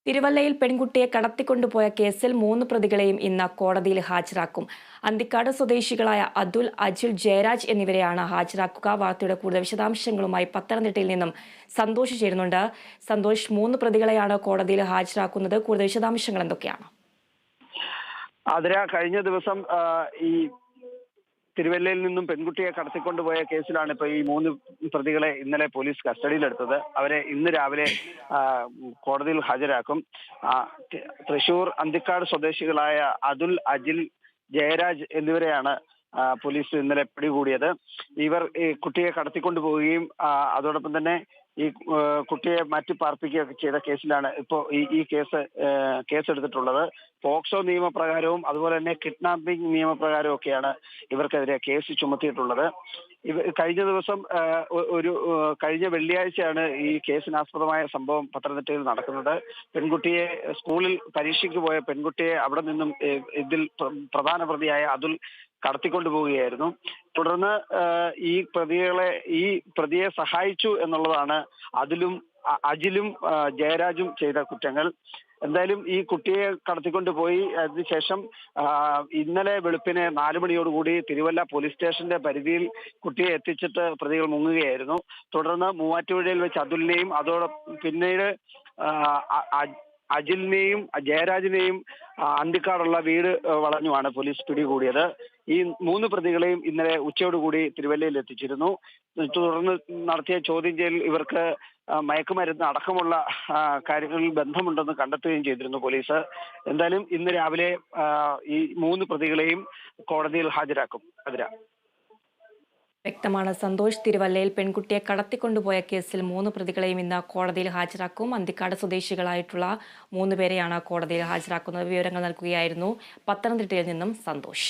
തിരുവല്ലയിൽ പെൺകുട്ടിയെ കടത്തിക്കൊണ്ടുപോയ കേസിൽ 3 പ്രതികളെയും ഇന്ന് കോടതിയിൽ ഹാജരാക്കും. അന്തിക്കാട് സ്വദേശികളായ അതുൽ, അജിൽ, ജയരാജ് എന്നിവരെയാണ് ഹാജരാക്കുക. വാർത്തയുടെ കൂടുതൽ വിശദാംശങ്ങളുമായി പത്തനംതിട്ടയിൽ നിന്നും സന്തോഷ് ചേരുന്നുണ്ട്. സന്തോഷ്, 3 പ്രതികളെയാണ് കോടതിയിൽ ഹാജരാക്കുന്നത്. കൂടുതൽ വിശദാംശങ്ങൾ എന്തൊക്കെയാണ്? കഴിഞ്ഞ ദിവസം ഈ തിരുവല്ലയിൽ നിന്നും പെൺകുട്ടിയെ കടത്തിക്കൊണ്ടുപോയ കേസിലാണ് ഇപ്പോൾ ഈ 3 പ്രതികളെ ഇന്നലെ പോലീസ് കസ്റ്റഡിയിലെടുത്തത്. അവരെ ഇന്ന് രാവിലെ കോടതിയിൽ ഹാജരാക്കും. തൃശൂർ അന്തിക്കാട് സ്വദേശികളായ അതുൽ, അജിൽ, ജയരാജ് എന്നിവരെയാണ് പോലീസ് ഇന്നലെ പിടികൂടിയത്. ഇവർ ഈ കുട്ടിയെ കടത്തിക്കൊണ്ടുപോവുകയും അതോടൊപ്പം തന്നെ ഈ കുട്ടിയെ മാറ്റി പാർപ്പിക്കുകയൊക്കെ ചെയ്ത കേസിലാണ് ഇപ്പോൾ ഈ കേസെടുത്തിട്ടുള്ളത്. പോക്സോ നിയമപ്രകാരവും അതുപോലെ തന്നെ കിഡ്നാപ്പിംഗ് നിയമപ്രകാരവും ഒക്കെയാണ് ഇവർക്കെതിരെ കേസ് ചുമത്തിയിട്ടുള്ളത്. കഴിഞ്ഞ ദിവസം കഴിഞ്ഞ വെള്ളിയാഴ്ചയാണ് ഈ കേസിനാസ്പദമായ സംഭവം പത്തനംതിട്ടയിൽ നടക്കുന്നത്. പെൺകുട്ടിയെ സ്കൂളിൽ പരീക്ഷയ്ക്ക് പോയ പെൺകുട്ടിയെ അവിടെ നിന്നും ഇതിൽ പ്രധാന പ്രതിയായ അതുൽ കടത്തിക്കൊണ്ടുപോവുകയായിരുന്നു. തുടർന്ന് ഈ പ്രതിയെ സഹായിച്ചു എന്നുള്ളതാണ് അതിലും അജിലും ജയരാജും ചെയ്ത കുറ്റങ്ങൾ. എന്തായാലും ഈ കുട്ടിയെ കടത്തിക്കൊണ്ടുപോയി അതിനുശേഷം ഇന്നലെ വെളുപ്പിന് 4 മണിയോടുകൂടി തിരുവല്ല പോലീസ് സ്റ്റേഷന്റെ പരിധിയിൽ കുട്ടിയെ എത്തിച്ചിട്ട് പ്രതികൾ മുങ്ങുകയായിരുന്നു. തുടർന്ന് മൂവാറ്റുപുഴയിൽ വെച്ച് അതുലിനെയും അതോടൊപ്പം പിന്നീട് അജിലിനെയും ജയരാജിനെയും അന്തിക്കാടുള്ള വീട് വളഞ്ഞുമാണ് പോലീസ് പിടികൂടിയത്. ഈ 3 പ്രതികളെയും ഇന്നലെ ഉച്ചയോടുകൂടി തിരുവല്ലയിൽ എത്തിച്ചിരുന്നു. തുടർന്ന് നടത്തിയ ചോദ്യം ചെയ്യലിൽ ഇവർക്ക് മയക്കുമരുന്ന് അടക്കമുള്ള കാര്യങ്ങളിൽ ബന്ധമുണ്ടെന്ന് കണ്ടെത്തുകയും ചെയ്തിരുന്നു പോലീസ്. എന്തായാലും ഇന്ന് രാവിലെ ഈ 3 പ്രതികളെയും കോടതിയിൽ ഹാജരാക്കും. വ്യക്തമാണ് സന്തോഷ്. തിരുവല്ലയിൽ പെൺകുട്ടിയെ കടത്തിക്കൊണ്ടുപോയ കേസിൽ 3 പ്രതികളെയും ഇന്ന് കോടതിയിൽ ഹാജരാക്കും. അന്തിക്കാട് സ്വദേശികളായിട്ടുള്ള 3 പേരെയാണ് കോടതിയിൽ ഹാജരാക്കുന്നത്. വിവരങ്ങൾ നൽകുകയായിരുന്നു പത്തനംതിട്ടയിൽ നിന്നും സന്തോഷ്.